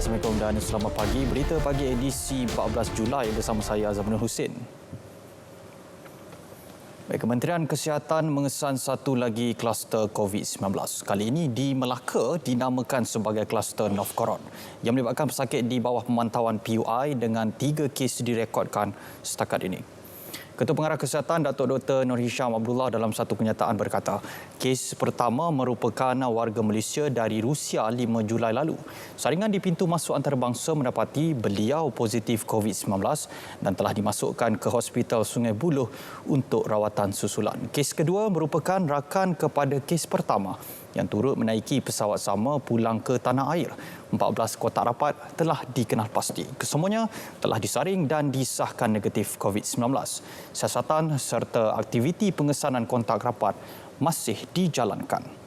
Assalamualaikum dan selamat pagi. Berita pagi edisi 14 Julai bersama saya Zamanul Hussein. Baik, Kementerian Kesihatan mengesan satu lagi kluster COVID-19. Kali ini di Melaka dinamakan sebagai kluster Novgorod yang melibatkan pesakit di bawah pemantauan PUI dengan 3 kes direkodkan setakat ini. Ketua Pengarah Kesihatan Datuk Dr. Nur Hisham Abdullah dalam satu kenyataan berkata, kes pertama merupakan warga Malaysia dari Rusia 5 Julai lalu. Saringan di pintu masuk antarabangsa mendapati beliau positif COVID-19 dan telah dimasukkan ke Hospital Sungai Buloh untuk rawatan susulan. Kes kedua merupakan rakan kepada kes pertama yang turut menaiki pesawat sama pulang ke tanah air. 14 kotak rapat telah dikenal pasti. Kesemuanya telah disaring dan disahkan negatif COVID-19. Siasatan serta aktiviti pengesanan kontak rapat masih dijalankan.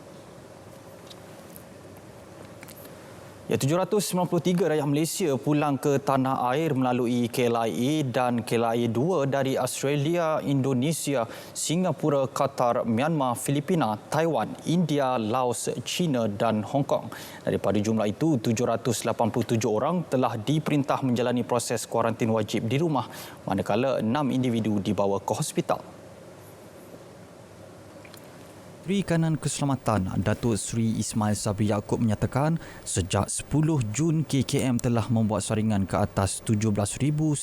793 rakyat Malaysia pulang ke tanah air melalui KLIA dan KLIA 2 dari Australia, Indonesia, Singapura, Qatar, Myanmar, Filipina, Taiwan, India, Laos, China dan Hong Kong. Daripada jumlah itu, 787 orang telah diperintah menjalani proses kuarantin wajib di rumah, manakala 6 individu dibawa ke hospital. Menteri Kanan Keselamatan Datuk Seri Ismail Sabri Yaakob menyatakan sejak 10 Jun KKM telah membuat saringan ke atas 17,152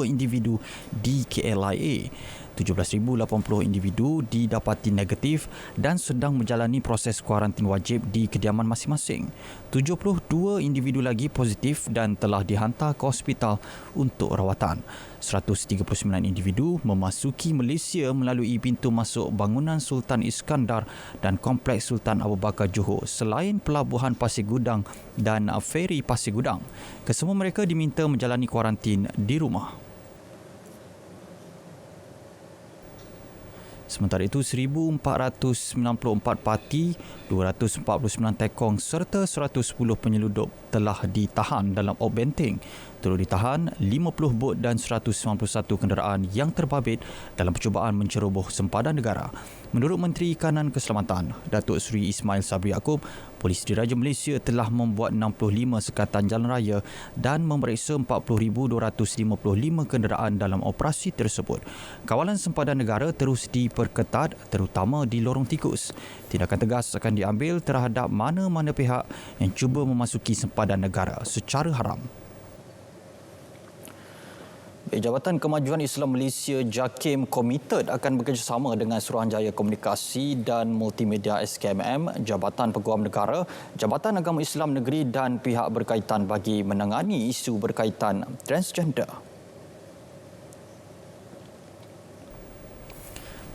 individu di KLIA. 17,080 individu didapati negatif dan sedang menjalani proses kuarantin wajib di kediaman masing-masing. 72 individu lagi positif dan telah dihantar ke hospital untuk rawatan. 139 individu memasuki Malaysia melalui pintu masuk bangunan Sultan Iskandar dan Kompleks Sultan Abu Bakar Johor selain Pelabuhan Pasir Gudang dan Feri Pasir Gudang. Kesemua mereka diminta menjalani kuarantin di rumah. Sementara itu, 1,494 parti, 249 tekong serta 110 penyeludup telah ditahan dalam Op Benteng. Turut ditahan 50 bot dan 191 kenderaan yang terbabit dalam percubaan menceroboh sempadan negara. Menurut Menteri Kanan Keselamatan, Datuk Seri Ismail Sabri Yaakob, Polis Diraja Malaysia telah membuat 65 sekatan jalan raya dan memeriksa 40,255 kenderaan dalam operasi tersebut. Kawalan sempadan negara terus diperketat terutama di lorong tikus. Tindakan tegas akan diambil terhadap mana-mana pihak yang cuba memasuki sempadan negara secara haram. Jabatan Kemajuan Islam Malaysia JAKIM komited akan bekerjasama dengan Suruhanjaya Komunikasi dan Multimedia SKMM, Jabatan Peguam Negara, Jabatan Agama Islam Negeri dan pihak berkaitan bagi menangani isu berkaitan transgender.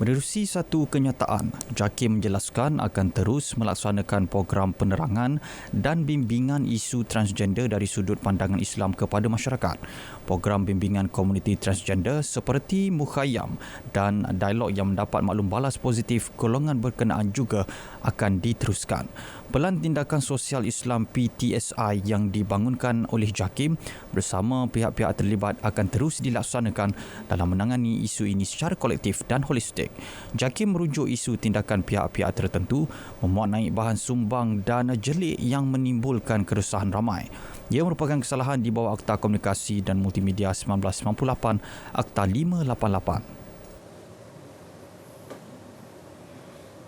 Menerusi satu kenyataan, JAKIM menjelaskan akan terus melaksanakan program penerangan dan bimbingan isu transgender dari sudut pandangan Islam kepada masyarakat. Program bimbingan komuniti transgender seperti Mukhayyam dan dialog yang mendapat maklum balas positif golongan berkenaan juga akan diteruskan. Pelan Tindakan Sosial Islam PTSI yang dibangunkan oleh JAKIM bersama pihak-pihak terlibat akan terus dilaksanakan dalam menangani isu ini secara kolektif dan holistik. JAKIM merujuk isu tindakan pihak-pihak tertentu memuat naik bahan sumbang dan jelik yang menimbulkan keresahan ramai. Ia merupakan kesalahan di bawah Akta Komunikasi dan Multimedia 1998, Akta 588.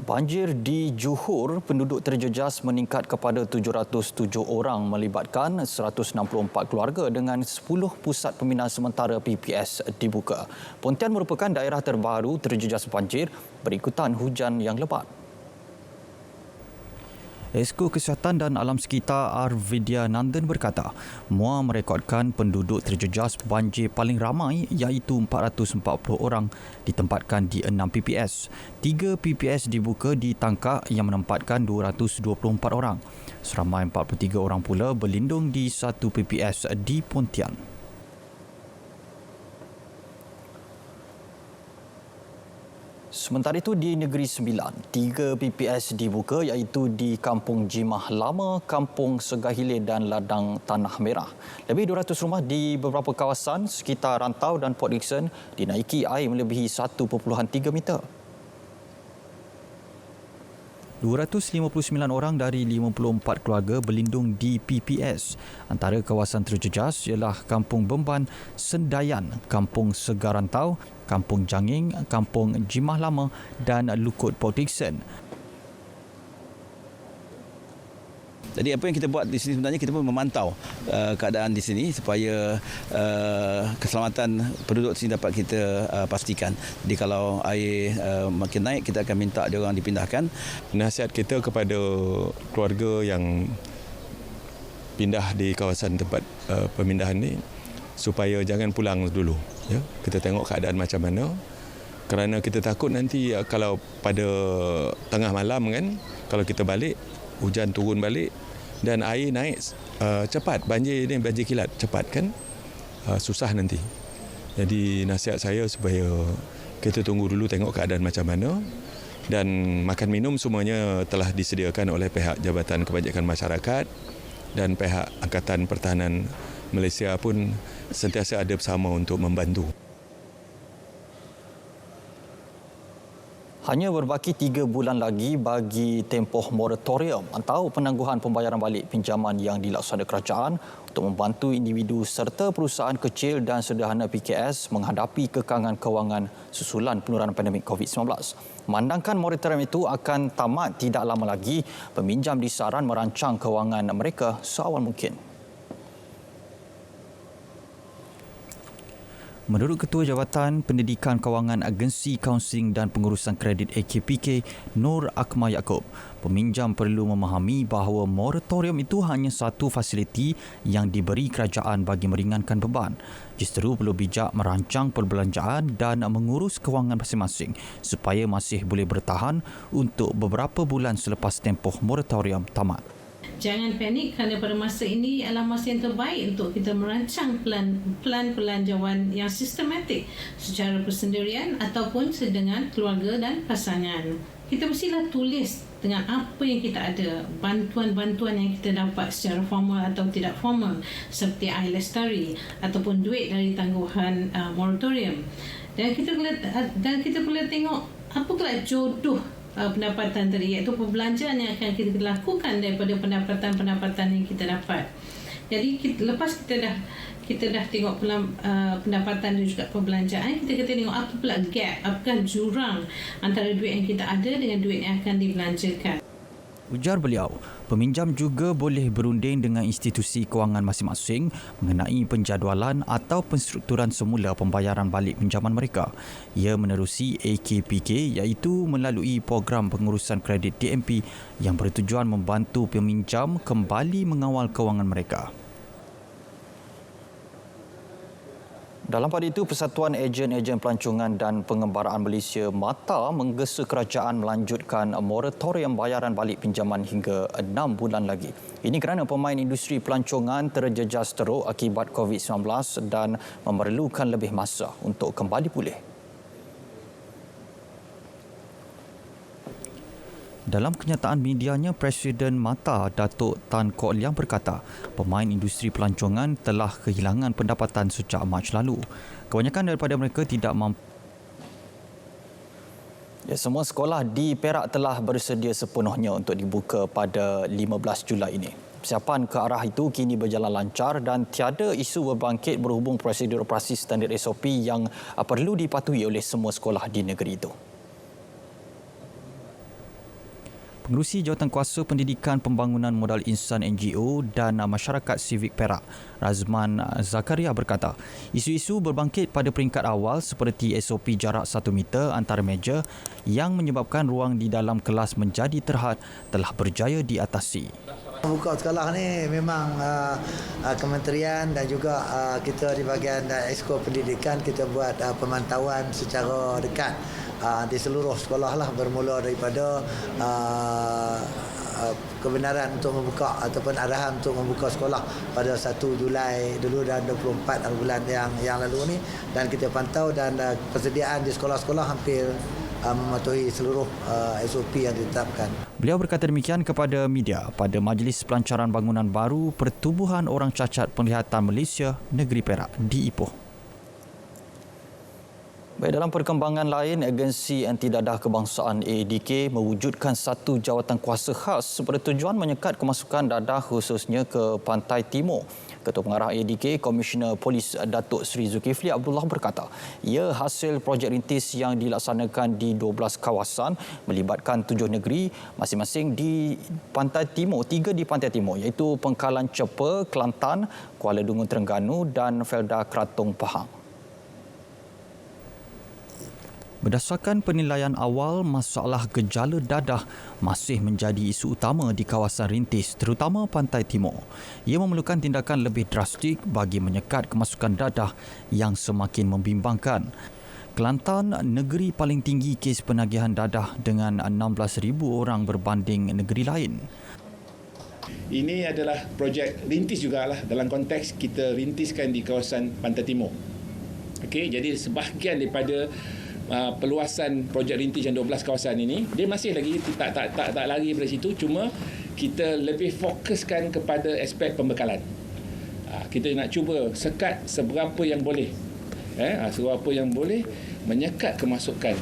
Banjir di Johor, penduduk terjejas meningkat kepada 707 orang melibatkan 164 keluarga dengan 10 pusat pembinaan sementara PPS dibuka. Pontian merupakan daerah terbaru terjejas banjir berikutan hujan yang lebat. Esko Kesihatan dan Alam Sekitar R. Vidya Nandan berkata, MUA merekodkan penduduk terjejas banjir paling ramai iaitu 440 orang ditempatkan di 6 PPS. 3 PPS dibuka di Tangkak yang menempatkan 224 orang. Seramai 43 orang pula berlindung di satu PPS di Pontian. Sementara itu di Negeri Sembilan, 3 PPS dibuka iaitu di Kampung Jimah Lama, Kampung Segahile dan Ladang Tanah Merah. Lebih 200 rumah di beberapa kawasan sekitar Rantau dan Port Dickson dinaiki air melebihi 1.3 meter. 259 orang dari 54 keluarga berlindung di PPS. Antara kawasan terjejas ialah Kampung Bemban, Sendayan, Kampung Segarantau, Kampung Janging, Kampung Jimah Lama dan Lukut Port Dickson. Jadi apa yang kita buat di sini sebenarnya kita pun memantau keadaan di sini supaya keselamatan penduduk sini dapat kita pastikan. Jadi kalau air makin naik kita akan minta dia orang dipindahkan. Nasihat kita kepada keluarga yang pindah di kawasan tempat pemindahan ni supaya jangan pulang dulu, ya. Kita tengok keadaan macam mana. Kerana kita takut nanti kalau pada tengah malam kan, kalau kita balik hujan turun balik dan air naik cepat, banjir kilat cepat kan, susah nanti. Jadi nasihat saya supaya kita tunggu dulu tengok keadaan macam mana, dan makan minum semuanya telah disediakan oleh pihak Jabatan Kebajikan Masyarakat dan pihak Angkatan Pertahanan Malaysia pun sentiasa ada bersama untuk membantu. Hanya berbaki 3 bulan lagi bagi tempoh moratorium atau penangguhan pembayaran balik pinjaman yang dilaksanakan kerajaan untuk membantu individu serta perusahaan kecil dan sederhana PKS menghadapi kekangan kewangan susulan penularan pandemik COVID-19. Memandangkan moratorium itu akan tamat tidak lama lagi, peminjam disaran merancang kewangan mereka seawal mungkin. Menurut Ketua Jabatan Pendidikan Kawangan Agensi Kaunseling dan Pengurusan Kredit AKPK, Nur Akmal Yaakob, peminjam perlu memahami bahawa moratorium itu hanya satu fasiliti yang diberi kerajaan bagi meringankan beban. Justeru perlu bijak merancang perbelanjaan dan mengurus kewangan masing-masing supaya masih boleh bertahan untuk beberapa bulan selepas tempoh moratorium tamat. Jangan panik kerana pada masa ini adalah masa yang terbaik untuk kita merancang plan belanjawan yang sistematik secara persendirian ataupun dengan keluarga dan pasangan. Kita mestilah tulis dengan apa yang kita ada, bantuan-bantuan yang kita dapat secara formal atau tidak formal seperti air lestari ataupun duit dari tangguhan moratorium. Dan kita boleh tengok apakah jodoh pendapatan tadi, iaitu perbelanjaan yang akan kita lakukan daripada pendapatan yang kita dapat. Jadi lepas kita dah tengok pendapatan dan juga perbelanjaan, kita tengok apa pula gap, apakah jurang antara duit yang kita ada dengan duit yang akan dibelanjakan. Ujar beliau, peminjam juga boleh berunding dengan institusi kewangan masing-masing mengenai penjadualan atau penstrukturan semula pembayaran balik pinjaman mereka. Ia menerusi AKPK iaitu melalui program pengurusan kredit DMP yang bertujuan membantu peminjam kembali mengawal kewangan mereka. Dalam pada itu, Persatuan Ejen-Ejen Pelancongan dan Pengembaraan Malaysia MATA menggesa kerajaan melanjutkan moratorium bayaran balik pinjaman hingga 6 bulan lagi. Ini kerana pemain industri pelancongan terjejas teruk akibat COVID-19 dan memerlukan lebih masa untuk kembali pulih. Dalam kenyataan medianya, Presiden MATA Datuk Tan Kok Liang berkata, pemain industri pelancongan telah kehilangan pendapatan sejak Mac lalu. Kebanyakan daripada mereka tidak mampu. Semua sekolah di Perak telah bersedia sepenuhnya untuk dibuka pada 15 Julai ini. Persiapan ke arah itu kini berjalan lancar dan tiada isu berbangkit berhubung prosedur operasi standard SOP yang perlu dipatuhi oleh semua sekolah di negeri itu. Pengerusi Jawatankuasa Pendidikan Pembangunan Modal Insan NGO dan Masyarakat Sivik Perak, Razman Zakaria berkata, isu-isu berbangkit pada peringkat awal seperti SOP jarak 1 meter antara meja yang menyebabkan ruang di dalam kelas menjadi terhad telah berjaya diatasi. Buka sekolah ni memang kementerian dan juga kita di bahagian Exco Pendidikan kita buat pemantauan secara dekat di seluruh sekolah lah, bermula daripada kebenaran untuk membuka ataupun arahan untuk membuka sekolah pada 1 Julai dulu dan 24 bulan yang lalu ni, dan kita pantau dan persediaan di sekolah-sekolah hampir mematuhi seluruh SOP yang ditetapkan. Beliau berkata demikian kepada media pada Majlis Pelancaran Bangunan Baru Pertubuhan Orang Cacat Penglihatan Malaysia Negeri Perak di Ipoh. Baik, dalam perkembangan lain, Agensi Anti Dadah Kebangsaan AADK mewujudkan satu jawatan kuasa khas bertujuan menyekat kemasukan dadah khususnya ke Pantai Timur. Ketua Pengarah AADK, Komisioner Polis Datuk Seri Zulkifli Abdullah berkata, ia hasil projek rintis yang dilaksanakan di 12 kawasan melibatkan 7 negeri masing-masing di Pantai Timur, 3 di Pantai Timur iaitu Pengkalan Cepa, Kelantan, Kuala Dungun Terengganu dan Felda Kratung Pahang. Berdasarkan penilaian awal, masalah gejala dadah masih menjadi isu utama di kawasan rintis terutama Pantai Timur. Ia memerlukan tindakan lebih drastik bagi menyekat kemasukan dadah yang semakin membimbangkan. Kelantan, negeri paling tinggi kes penagihan dadah dengan 16,000 orang berbanding negeri lain. Ini adalah projek rintis jugalah dalam konteks kita rintiskan di kawasan Pantai Timur. Okey, jadi sebahagian daripada peluasan projek rintis yang 12 kawasan ini, dia masih lagi tak lari dari situ, cuma kita lebih fokuskan kepada aspek pembekalan. Kita nak cuba sekat seberapa yang boleh, seberapa yang boleh menyekat kemasukan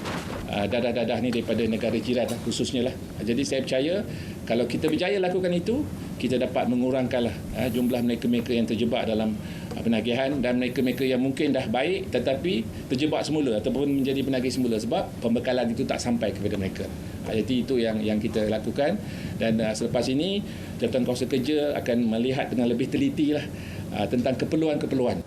dadah-dadah ni daripada negara jiran khususnya lah. Jadi saya percaya kalau kita berjaya lakukan itu, kita dapat mengurangkanlah jumlah mereka-mereka yang terjebak dalam penagihan dan mereka-mereka yang mungkin dah baik tetapi terjebak semula ataupun menjadi penagih semula sebab pembekalan itu tak sampai kepada mereka. Jadi itu yang kita lakukan dan selepas ini Jabatan Kuasa Kerja akan melihat dengan lebih teliti lah tentang keperluan-keperluan.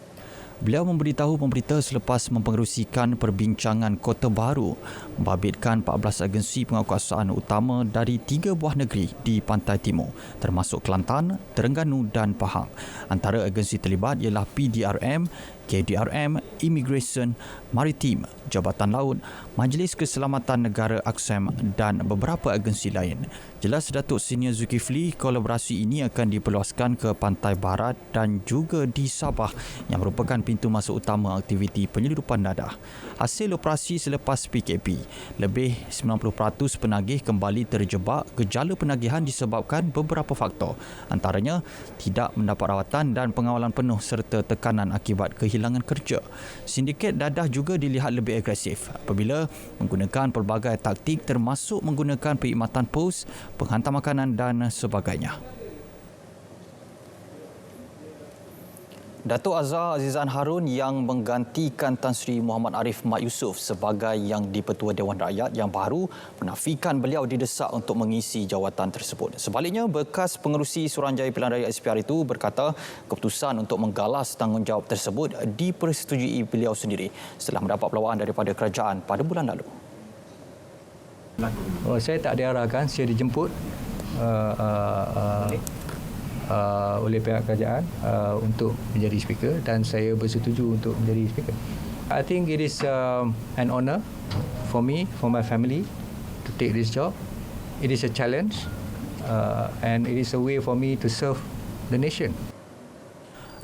Beliau memberitahu pemberita selepas mempengerusikan perbincangan Kota Baru membabitkan 14 agensi penguatkuasaan utama dari 3 buah negeri di Pantai Timur termasuk Kelantan, Terengganu dan Pahang. Antara agensi terlibat ialah PDRM, KDRM, Immigration, Maritim, Jabatan Laut, Majlis Keselamatan Negara AKSEM dan beberapa agensi lain. Jelas Datuk Senior Zulkifli, kolaborasi ini akan diperluaskan ke Pantai Barat dan juga di Sabah yang merupakan pintu masuk utama aktiviti penyeludupan dadah. Hasil operasi selepas PKP, lebih 90% penagih kembali terjebak. Gejala penagihan disebabkan beberapa faktor, antaranya tidak mendapat rawatan dan pengawalan penuh serta tekanan akibat kehilangan kerja. Sindiket dadah juga dilihat lebih agresif apabila menggunakan pelbagai taktik termasuk menggunakan perkhidmatan pos, penghantar makanan dan sebagainya. Datuk Azhar Azizan Harun yang menggantikan Tan Sri Muhammad Arif Mat Yusof sebagai Yang di-Pertua Dewan Rakyat yang baru menafikan beliau didesak untuk mengisi jawatan tersebut. Sebaliknya, bekas pengerusi Suruhanjaya Pilihan Raya SPR itu berkata keputusan untuk menggalas tanggungjawab tersebut dipersetujui beliau sendiri setelah mendapat pelawaan daripada kerajaan pada bulan lalu. Saya tak diarahkan, saya dijemput oleh pihak kerajaan untuk menjadi speaker dan saya bersetuju untuk menjadi speaker. I think it is an honour for me, for my family to take this job. It is a challenge and it is a way for me to serve the nation.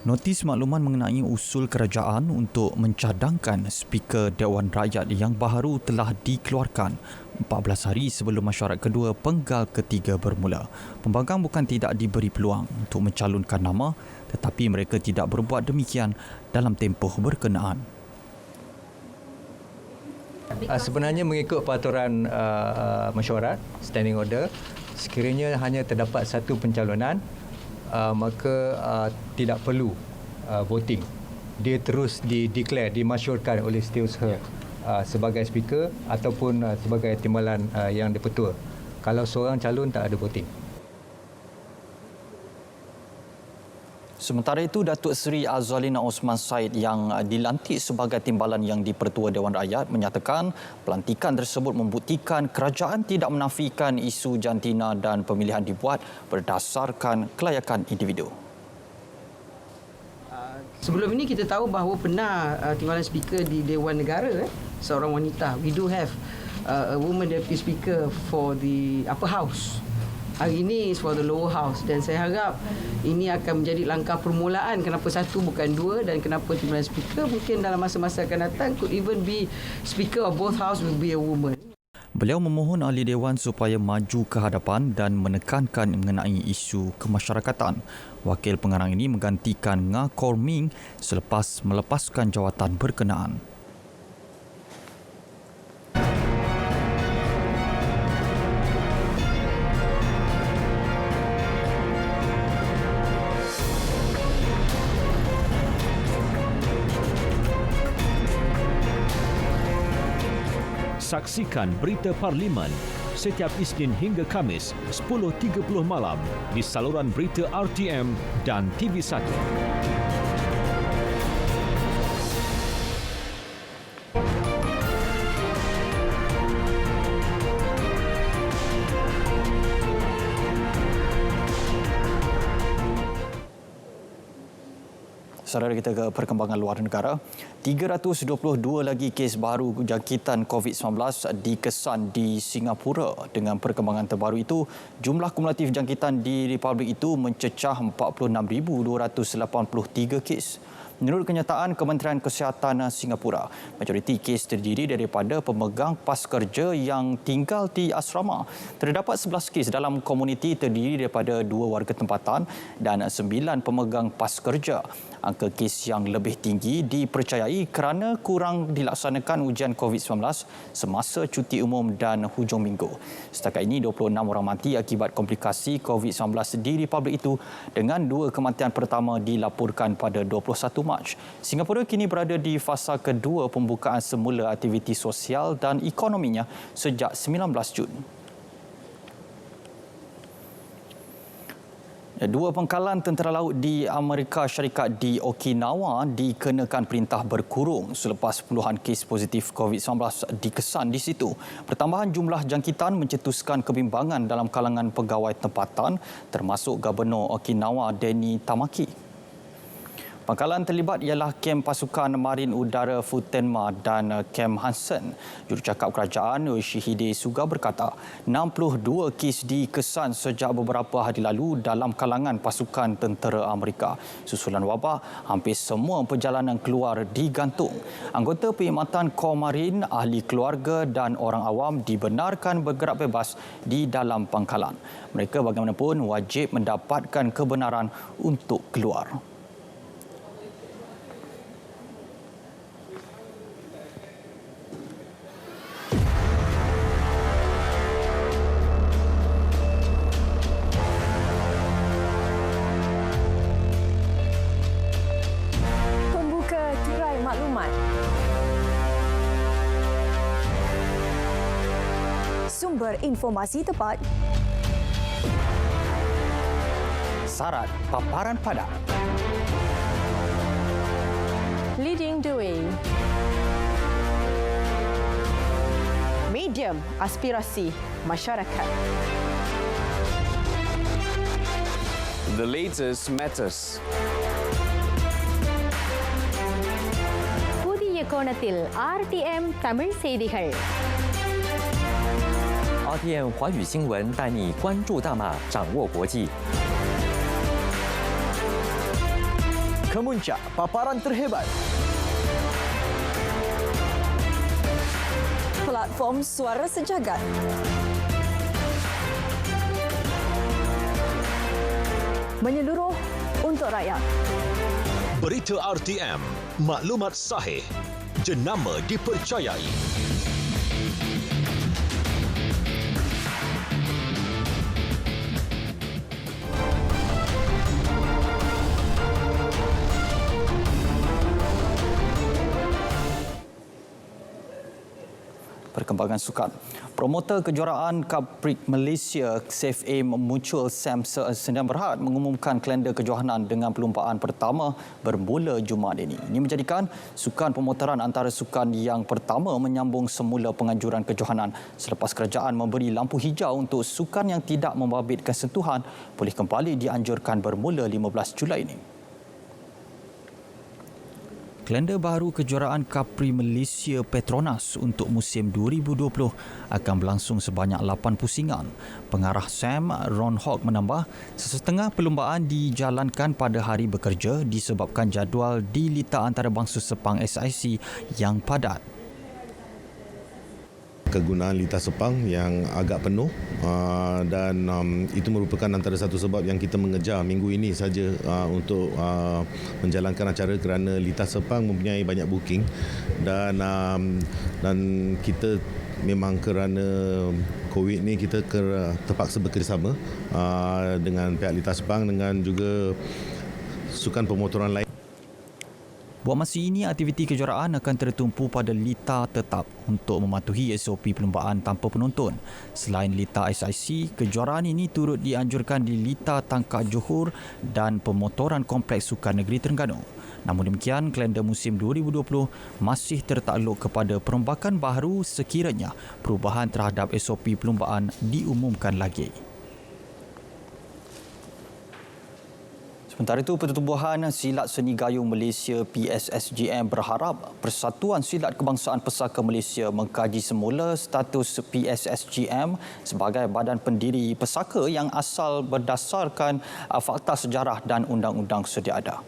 Notis makluman mengenai usul kerajaan untuk mencadangkan Speaker Dewan Rakyat yang baru telah dikeluarkan 14 hari sebelum mesyuarat kedua penggal ketiga bermula. Pembangkang bukan tidak diberi peluang untuk mencalonkan nama, tetapi mereka tidak berbuat demikian dalam tempoh berkenaan. Sebenarnya mengikut peraturan mesyuarat, standing order, sekiranya hanya terdapat satu pencalonan, maka tidak perlu voting. Dia terus dideclare, dimasyurkan oleh setiausaha sebagai speaker ataupun sebagai timbalan yang di-Pertua. Kalau seorang calon tak ada voting. Sementara itu, Datuk Seri Azwalina Osman Said yang dilantik sebagai timbalan Yang di-Pertua Dewan Rakyat menyatakan pelantikan tersebut membuktikan kerajaan tidak menafikan isu jantina dan pemilihan dibuat berdasarkan kelayakan individu. Sebelum ini kita tahu bahawa pernah timbalan speaker di Dewan Negara, seorang wanita. We do have a woman deputy speaker for the upper house. Hari ini is for the lower house dan saya harap ini akan menjadi langkah permulaan kenapa satu bukan dua dan kenapa timbalan speaker mungkin dalam masa-masa akan datang could even be speaker of both house will be a woman. Beliau memohon ahli dewan supaya maju ke hadapan dan menekankan mengenai isu kemasyarakatan. Wakil pengarang ini menggantikan Nga Kor Ming selepas melepaskan jawatan berkenaan. Saksikan Berita Parlimen setiap Isnin hingga Khamis 10.30 malam di saluran berita RTM dan TV1. Saudara kita ke perkembangan luar negara, 322 lagi kes baru jangkitan COVID-19 dikesan di Singapura. Dengan perkembangan terbaru itu, jumlah kumulatif jangkitan di Republik itu mencecah 46,283 kes. Menurut kenyataan Kementerian Kesihatan Singapura, majoriti kes terdiri daripada pemegang pas kerja yang tinggal di asrama. Terdapat 11 kes dalam komuniti terdiri daripada 2 warga tempatan dan 9 pemegang pas kerja. Angka kes yang lebih tinggi dipercayai kerana kurang dilaksanakan ujian COVID-19 semasa cuti umum dan hujung minggu. Setakat ini, 26 orang mati akibat komplikasi COVID-19 di Republik itu dengan 2 kematian pertama dilaporkan pada 21 Mac. Singapura kini berada di fasa kedua pembukaan semula aktiviti sosial dan ekonominya sejak 19 Jun. 2 pangkalan tentera laut di Amerika Syarikat di Okinawa dikenakan perintah berkurung selepas puluhan kes positif COVID-19 dikesan di situ. Pertambahan jumlah jangkitan mencetuskan kebimbangan dalam kalangan pegawai tempatan termasuk Gubernur Okinawa Denny Tamaki. Pangkalan terlibat ialah Kem Pasukan Marin Udara Futenma dan Kem Hansen. Jurucakap Kerajaan Yoshihide Suga berkata, 62 kes dikesan sejak beberapa hari lalu dalam kalangan pasukan tentera Amerika. Susulan wabak, hampir semua perjalanan keluar digantung. Anggota perkhidmatan Kor Marin, ahli keluarga dan orang awam dibenarkan bergerak bebas di dalam pangkalan. Mereka bagaimanapun wajib mendapatkan kebenaran untuk keluar. Sumber informasi tepat, syarat paparan padat, leading the way, medium aspirasi masyarakat. The latest matters. புதிய கோணத்தில் RTM தமிழ் செய்திகள். RTM 华语新闻带你关注大马，掌握国际。Kemuncak paparan terhebat. Platform suara sejagat. Menyeluruh untuk rakyat. Berita RTM, maklumat sahih, jenama dipercayai. Perkembangan sukan. Promotor kejuaraan Kaprik Malaysia Safe Aim Mutual Sam Sdn Bhd mengumumkan kalender kejohanan dengan perlumbaan pertama bermula Jumaat ini. Ini menjadikan sukan pemotoran antara sukan yang pertama menyambung semula penganjuran kejohanan selepas kerajaan memberi lampu hijau untuk sukan yang tidak membabitkan sentuhan boleh kembali dianjurkan bermula 15 Julai ini. Kalender baru kejuaraan Kapri Malaysia Petronas untuk musim 2020 akan berlangsung sebanyak 8 pusingan. Pengarah Sam Ron Hawk menambah, sesetengah perlumbaan dijalankan pada hari bekerja disebabkan jadual di litar antarabangsa Sepang SIC yang padat. Kegunaan litar Sepang yang agak penuh dan itu merupakan antara satu sebab yang kita mengejar minggu ini saja untuk menjalankan acara kerana litar Sepang mempunyai banyak booking dan kita memang kerana COVID ni kita terpaksa bekerjasama dengan pihak litar Sepang dengan juga sukan pemotoran lain. Buat masa ini, aktiviti kejuaraan akan tertumpu pada lita tetap untuk mematuhi SOP perlumbaan tanpa penonton. Selain lita SIC, kejuaraan ini turut dianjurkan di lita Tangkak Johor dan pemotoran Kompleks Sukan Negeri Terengganu. Namun demikian, kalender musim 2020 masih tertakluk kepada perombakan baharu sekiranya perubahan terhadap SOP perlumbaan diumumkan lagi. Sementara itu, Pertubuhan Silat Seni Gayung Malaysia PSSGM berharap Persatuan Silat Kebangsaan Pesaka Malaysia mengkaji semula status PSSGM sebagai badan pendiri pesaka yang asal berdasarkan fakta sejarah dan undang-undang sedia ada.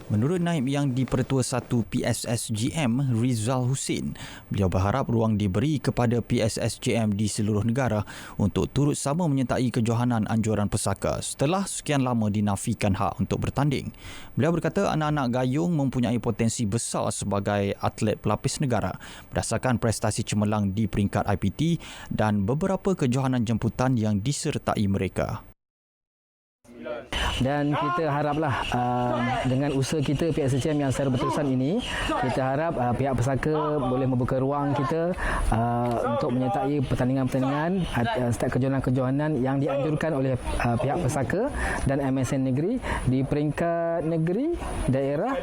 Menurut Naib Yang di-Pertua 1 PSSGM, Rizal Husin, beliau berharap ruang diberi kepada PSSGM di seluruh negara untuk turut sama menyertai kejohanan anjuran pesaka setelah sekian lama dinafikan hak untuk bertanding. Beliau berkata anak-anak gayung mempunyai potensi besar sebagai atlet pelapis negara berdasarkan prestasi cemerlang di peringkat IPT dan beberapa kejohanan jemputan yang disertai mereka. Dan kita haraplah dengan usaha kita PSSGM yang secara berterusan ini, kita harap pihak pesaka boleh membuka ruang kita untuk menyertai pertandingan-pertandingan setiap kejohanan-kejohanan yang dianjurkan oleh pihak pesaka dan MSN negeri di peringkat negeri, daerah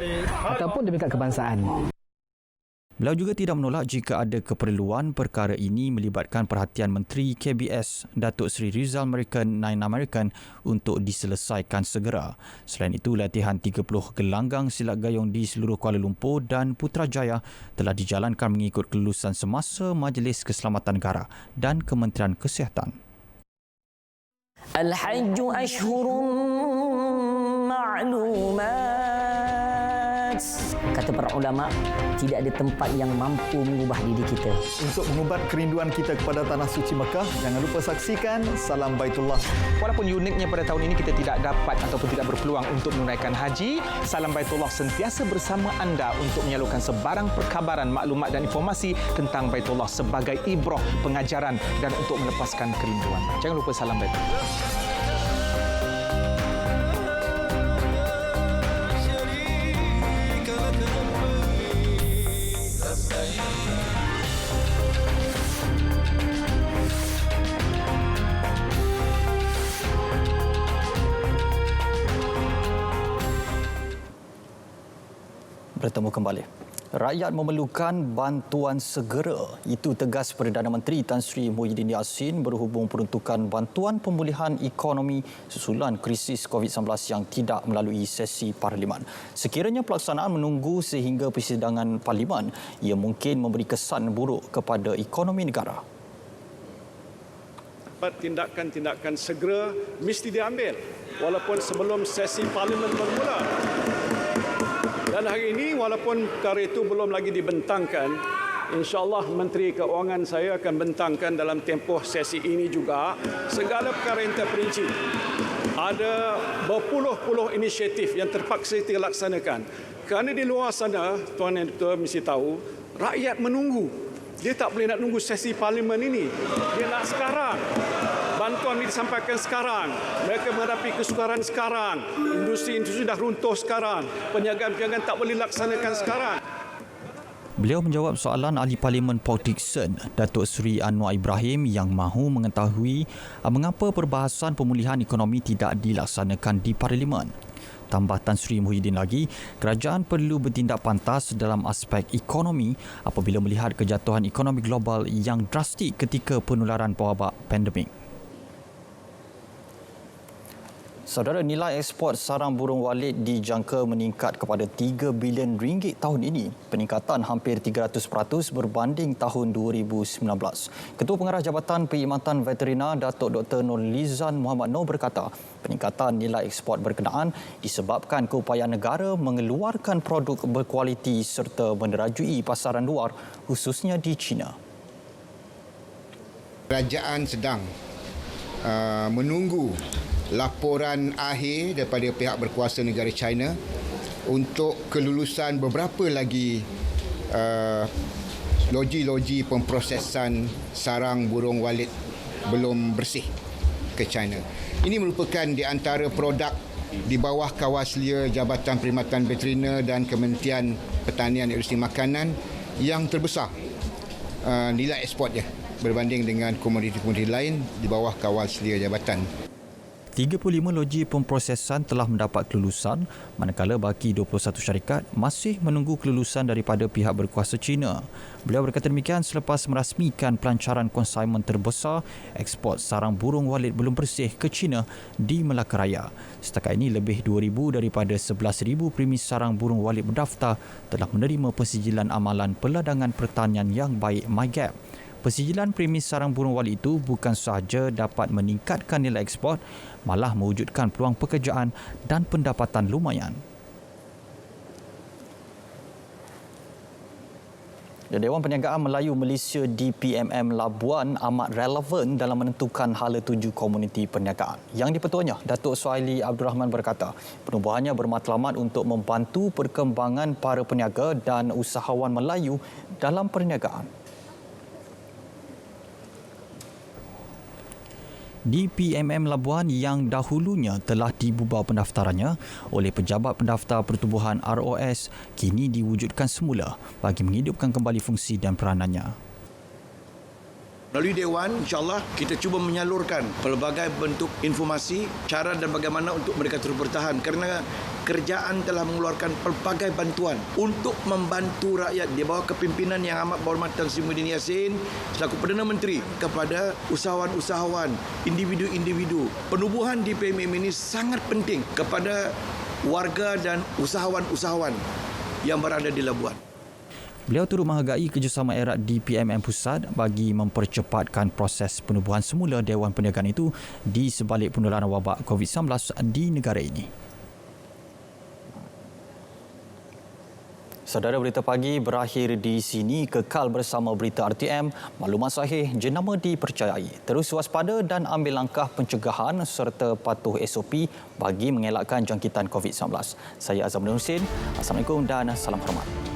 ataupun di peringkat kebangsaan. Beliau juga tidak menolak jika ada keperluan perkara ini melibatkan perhatian Menteri KBS Datuk Seri Rizal American untuk diselesaikan segera. Selain itu, latihan 30 gelanggang silat gayung di seluruh Kuala Lumpur dan Putrajaya telah dijalankan mengikut kelulusan semasa Majlis Keselamatan Negara dan Kementerian Kesihatan. Al-Hajju Ashhurun Ma'lumat. Kata para ulama, tidak ada tempat yang mampu mengubah diri kita. Untuk mengubat kerinduan kita kepada Tanah Suci Mekah, jangan lupa saksikan Salam Baitullah. Walaupun uniknya pada tahun ini kita tidak dapat ataupun tidak berpeluang untuk menunaikan haji, Salam Baitullah sentiasa bersama anda untuk menyalurkan sebarang perkabaran, maklumat dan informasi tentang Baitullah sebagai ibrah, pengajaran dan untuk melepaskan kerinduan. Jangan lupa Salam Baitullah. Bertemu kembali. Rakyat memerlukan bantuan segera. Itu tegas Perdana Menteri Tan Sri Muhyiddin Yassin berhubung peruntukan bantuan pemulihan ekonomi susulan krisis COVID-19 yang tidak melalui sesi Parlimen. Sekiranya pelaksanaan menunggu sehingga persidangan Parlimen, ia mungkin memberi kesan buruk kepada ekonomi negara. Tindakan-tindakan segera mesti diambil walaupun sebelum sesi Parlimen bermula. Dan hari ini walaupun perkara itu belum lagi dibentangkan, insya-Allah Menteri Keuangan saya akan bentangkan dalam tempoh sesi ini juga segala perkara yang terperinci. Ada berpuluh-puluh inisiatif yang terpaksa dilaksanakan. Kerana di luar sana, tuan dan tuan mesti tahu, rakyat menunggu. Dia tak boleh nak nunggu sesi Parlimen ini. Dia nak sekarang. Bantuan ini disampaikan sekarang. Mereka menghadapi kesukaran sekarang. Industri-industri dah runtuh sekarang. Perniagaan-perniagaan tak boleh laksanakan sekarang. Beliau menjawab soalan Ahli Parlimen Port Dickson, Datuk Seri Anwar Ibrahim yang mahu mengetahui mengapa perbahasan pemulihan ekonomi tidak dilaksanakan di Parlimen. Tambah Tan Sri Muhyiddin lagi, kerajaan perlu bertindak pantas dalam aspek ekonomi apabila melihat kejatuhan ekonomi global yang drastik ketika penularan pewabak pandemik. Saudara, nilai ekspor sarang burung walit dijangka meningkat kepada 3 bilion ringgit tahun ini, peningkatan hampir 300% berbanding tahun 2019. Ketua Pengarah Jabatan Perkhidmatan Veterina Datuk Dr. Nurlizan Muhammad Noor berkata, peningkatan nilai ekspor berkenaan disebabkan keupayaan negara mengeluarkan produk berkualiti serta menerajui pasaran luar, khususnya di China. Kerajaan sedang menunggu laporan akhir daripada pihak berkuasa negara China untuk kelulusan beberapa lagi loji-loji pemprosesan sarang burung walit belum bersih ke China. Ini merupakan di antara produk di bawah Kawaslia Jabatan Perkhidmatan Veteriner dan Kementerian Pertanian dan Industri Makanan yang terbesar nilai ekspornya berbanding dengan komoditi-komoditi lain di bawah Kawaslia Jabatan. 35 loji pemprosesan telah mendapat kelulusan, manakala baki 21 syarikat masih menunggu kelulusan daripada pihak berkuasa China. Beliau berkata demikian selepas merasmikan pelancaran konsignmen terbesar ekspor sarang burung walit belum bersih ke China di Melaka Raya. Setakat ini lebih 2,000 daripada 11,000 premis sarang burung walit berdaftar telah menerima persijilan amalan peladangan pertanian yang baik MyGap. Persijilan premis sarang burung walit itu bukan sahaja dapat meningkatkan nilai ekspor, malah mewujudkan peluang pekerjaan dan pendapatan lumayan. Dewan Perniagaan Melayu Malaysia DPMM Labuan amat relevan dalam menentukan hala tuju komuniti perniagaan. Yang di-Ketuanya, Datuk Suhaili Abdul Rahman berkata, penubuhannya bermatlamat untuk membantu perkembangan para peniaga dan usahawan Melayu dalam perniagaan. DPMM Labuan yang dahulunya telah dibubar pendaftarannya oleh Pejabat Pendaftar Pertubuhan ROS kini diwujudkan semula bagi menghidupkan kembali fungsi dan peranannya. Melalui Dewan, insyaAllah kita cuba menyalurkan pelbagai bentuk informasi, cara dan bagaimana untuk mereka terus bertahan kerana kerajaan telah mengeluarkan pelbagai bantuan untuk membantu rakyat di bawah kepimpinan yang amat berhormat Tan Sri Muhyiddin Yassin selaku Perdana Menteri kepada usahawan-usahawan, individu-individu. Penubuhan di PMM ini sangat penting kepada warga dan usahawan-usahawan yang berada di Labuan. Beliau turut menghargai kerjasama erat DPMM Pusat bagi mempercepatkan proses penubuhan semula Dewan Perniagaan itu di sebalik penularan wabak COVID-19 di negara ini. Saudara, berita pagi berakhir di sini. Kekal bersama berita RTM, maklumat sahih jenama dipercayai. Terus waspada dan ambil langkah pencegahan serta patuh SOP bagi mengelakkan jangkitan COVID-19. Saya Azam Husin. Assalamualaikum dan salam hormat.